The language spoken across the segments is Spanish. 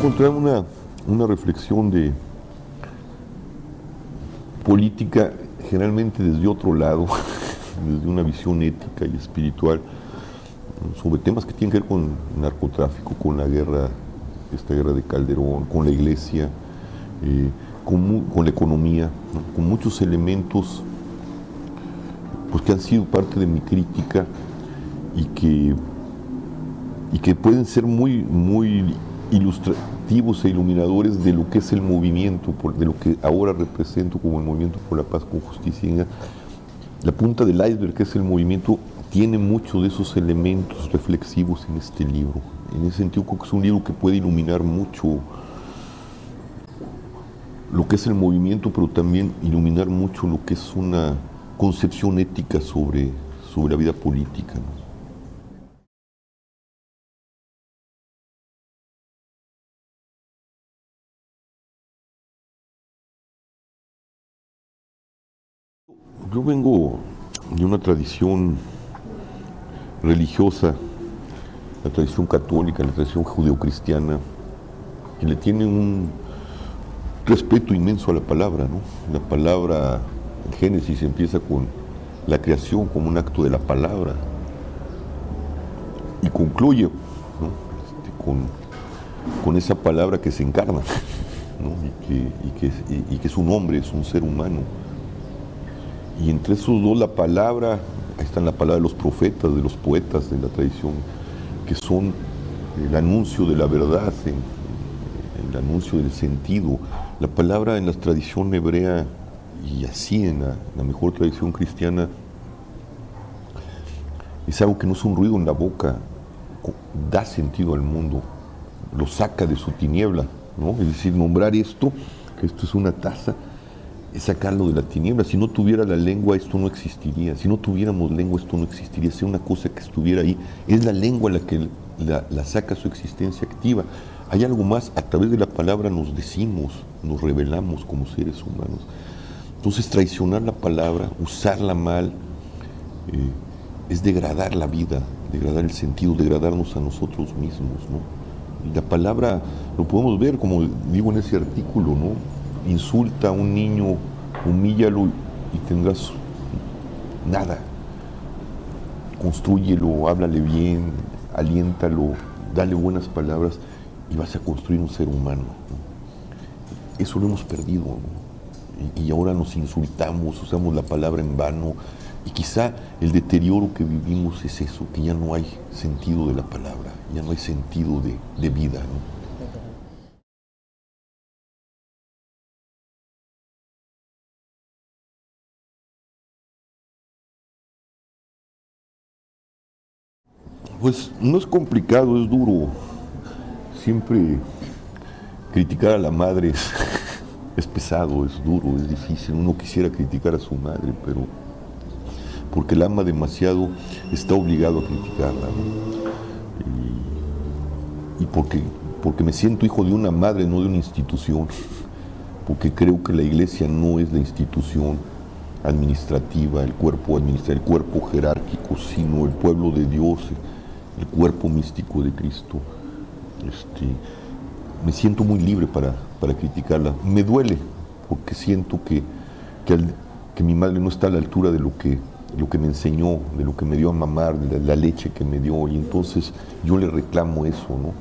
encontrar una reflexión de política generalmente desde otro lado, desde una visión ética y espiritual, sobre temas que tienen que ver con narcotráfico, con la guerra, esta guerra de Calderón, con la iglesia, con la economía, ¿no? Con muchos elementos pues, que han sido parte de mi crítica y que pueden ser muy, muy ilustrativos e iluminadores de lo que es el movimiento, de lo que ahora represento como el movimiento por la paz con justicia. La punta del iceberg, que es el movimiento, tiene muchos de esos elementos reflexivos en este libro. En ese sentido, creo que es un libro que puede iluminar mucho lo que es el movimiento, pero también iluminar mucho lo que es una concepción ética sobre la vida política, ¿no? Yo vengo de una tradición religiosa, la tradición católica, la tradición judeocristiana, que le tiene un respeto inmenso a la palabra, ¿no? La palabra, en Génesis empieza con la creación como un acto de la palabra y concluye, ¿no? Con esa palabra que se encarna, ¿no? y que es un hombre, es un ser humano. Y entre esos dos la palabra, ahí está la palabra de los profetas, de los poetas de la tradición, que son el anuncio de la verdad, el anuncio del sentido. La palabra en la tradición hebrea y así en la mejor tradición cristiana es algo que no es un ruido en la boca, da sentido al mundo, lo saca de su tiniebla, ¿no? Es decir, nombrar esto, que esto es una taza, es sacarlo de la tiniebla. Si no tuviera la lengua, esto no existiría. Si no tuviéramos lengua, esto no existiría. Es una cosa que estuviera ahí. Es la lengua la que la saca su existencia activa. Hay algo más, a través de la palabra nos decimos, nos revelamos como seres humanos. Entonces, traicionar la palabra, usarla mal, es degradar la vida, degradar el sentido, degradarnos a nosotros mismos, ¿no? Y la palabra lo podemos ver, como digo en ese artículo, ¿no? Insulta a un niño, humíllalo y tendrás nada. Constrúyelo, háblale bien, aliéntalo, dale buenas palabras y vas a construir un ser humano, ¿no? Eso lo hemos perdido, ¿no? Y ahora nos insultamos, usamos la palabra en vano y quizá el deterioro que vivimos es eso, que ya no hay sentido de la palabra, ya no hay sentido de vida, ¿no? Pues no es complicado, es duro. Siempre criticar a la madre es pesado, es duro, es difícil. Uno quisiera criticar a su madre, pero porque la ama demasiado, está obligado a criticarla, ¿no? Y porque me siento hijo de una madre, no de una institución. Porque creo que la iglesia no es la institución administrativa, el cuerpo administrativo, el cuerpo jerárquico, sino el pueblo de Dios, el cuerpo místico de Cristo. Me siento muy libre para criticarla. Me duele porque siento que mi madre no está a la altura de lo que me enseñó, de lo que me dio a mamar, de la leche que me dio, y entonces yo le reclamo eso, ¿no?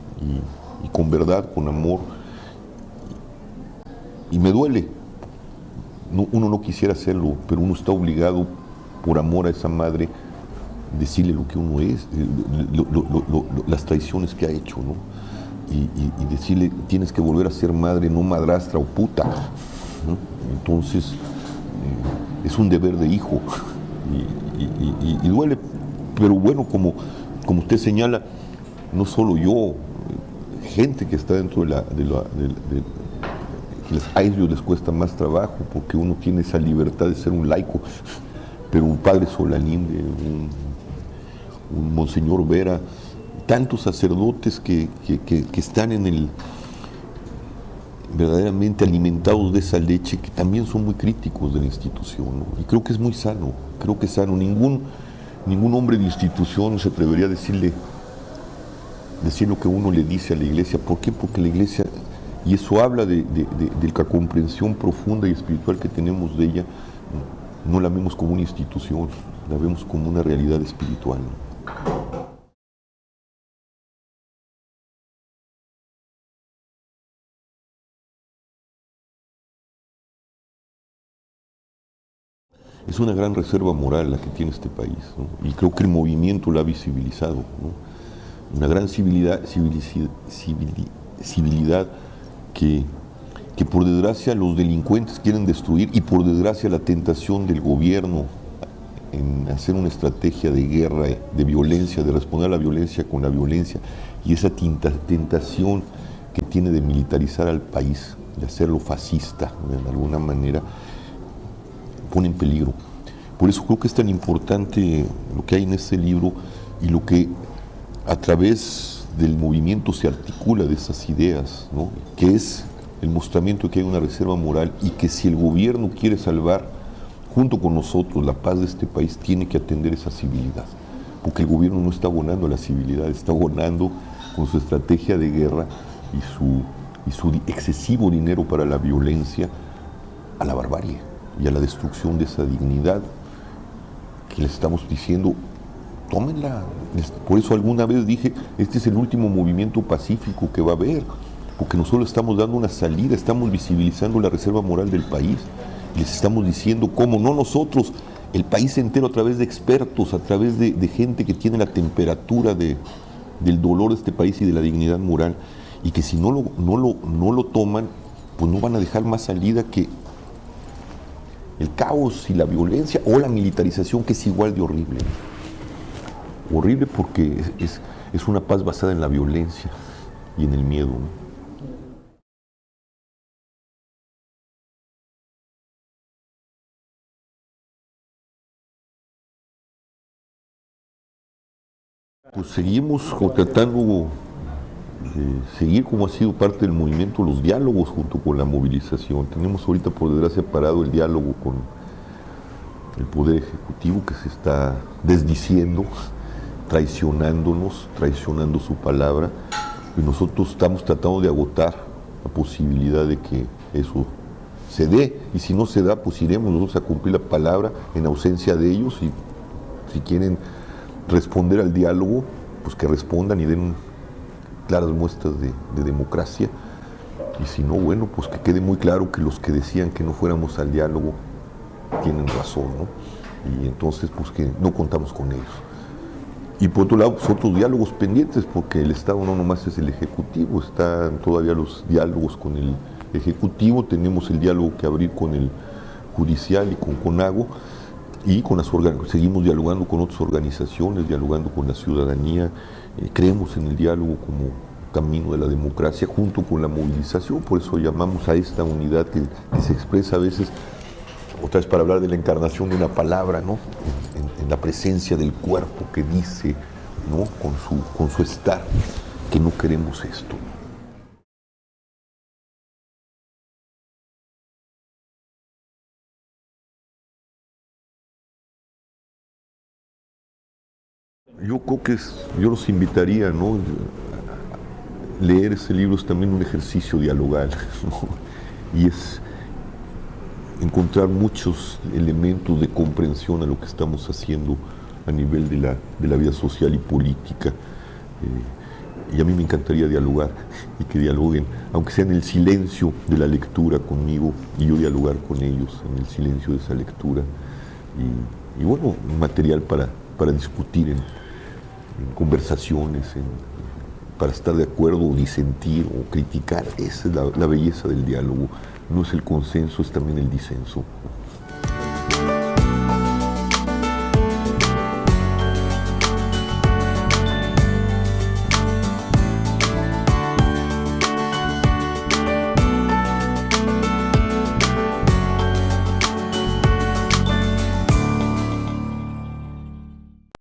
Y con verdad, con amor, y me duele. No, uno no quisiera hacerlo, pero uno está obligado por amor a esa madre decirle lo que uno es, las traiciones que ha hecho, ¿no? Y decirle, tienes que volver a ser madre, no madrastra o puta, ¿no? Entonces, es un deber de hijo, y duele, pero bueno, como usted señala, no solo yo, gente que está dentro que a ellos les cuesta más trabajo, porque uno tiene esa libertad de ser un laico, pero un padre Solalinde, un monseñor Vera, tantos sacerdotes que están verdaderamente alimentados de esa leche, que también son muy críticos de la institución, ¿no? Y creo que es muy sano, creo que es sano. Ningún hombre de institución se atrevería a decirle decir lo que uno le dice a la iglesia. ¿Por qué? Porque la iglesia, y eso habla de la comprensión profunda y espiritual que tenemos de ella, no la vemos como una institución, la vemos como una realidad espiritual. Es una gran reserva moral la que tiene este país, ¿no? Y creo que el movimiento la ha visibilizado, ¿no? Una gran civilidad que por desgracia los delincuentes quieren destruir, y por desgracia la tentación del gobierno en hacer una estrategia de guerra, de violencia, de responder a la violencia con la violencia, y esa tentación que tiene de militarizar al país, de hacerlo fascista, ¿no? De alguna manera, pone en peligro. Por eso creo que es tan importante lo que hay en este libro y lo que a través del movimiento se articula de esas ideas, ¿no? Que es el mostramiento de que hay una reserva moral y que si el gobierno quiere salvar junto con nosotros la paz de este país, tiene que atender esa civilidad, porque el gobierno no está abonando a la civilidad, está abonando con su estrategia de guerra y su excesivo dinero para la violencia a la barbarie y a la destrucción de esa dignidad que les estamos diciendo, tómenla. Por eso alguna vez dije, este es el último movimiento pacífico que va a haber, porque nosotros estamos dando una salida, estamos visibilizando la reserva moral del país, y les estamos diciendo cómo, no nosotros, el país entero, a través de expertos, a través de gente que tiene la temperatura del dolor de este país y de la dignidad moral, y que si no lo toman, pues no van a dejar más salida que el caos y la violencia o la militarización, que es igual de horrible. Horrible porque es una paz basada en la violencia y en el miedo, ¿no? Pues seguimos tratando de seguir, como ha sido parte del movimiento, los diálogos junto con la movilización. Tenemos ahorita, por desgracia, parado el diálogo con el Poder Ejecutivo, que se está desdiciendo, traicionándonos, traicionando su palabra, y nosotros estamos tratando de agotar la posibilidad de que eso se dé, y si no se da, pues iremos nosotros a cumplir la palabra en ausencia de ellos, y si quieren responder al diálogo, pues que respondan y den claras muestras de democracia, y si no, bueno, pues que quede muy claro que los que decían que no fuéramos al diálogo tienen razón, ¿no? Y entonces, pues que no contamos con ellos. Y por otro lado, pues otros diálogos pendientes, porque el Estado no nomás es el Ejecutivo, están todavía los diálogos con el Ejecutivo, tenemos el diálogo que abrir con el Judicial y con CONAGO, y seguimos dialogando con otras organizaciones, dialogando con la ciudadanía, creemos en el diálogo como camino de la democracia junto con la movilización, por eso llamamos a esta unidad que se expresa a veces, otra vez para hablar de la encarnación de una palabra, ¿no? En la presencia del cuerpo que dice, ¿no? Con su estar, que no queremos esto. Yo creo que yo los invitaría, ¿no? Leer ese libro es también un ejercicio dialogal, ¿no? Y es encontrar muchos elementos de comprensión a lo que estamos haciendo a nivel de la vida social y política. Y a mí me encantaría dialogar y que dialoguen, aunque sea en el silencio de la lectura conmigo, y yo dialogar con ellos en el silencio de esa lectura. Y bueno, un material para discutir en conversaciones, para estar de acuerdo o disentir o criticar. Esa es la belleza del diálogo. No es el consenso, es también el disenso.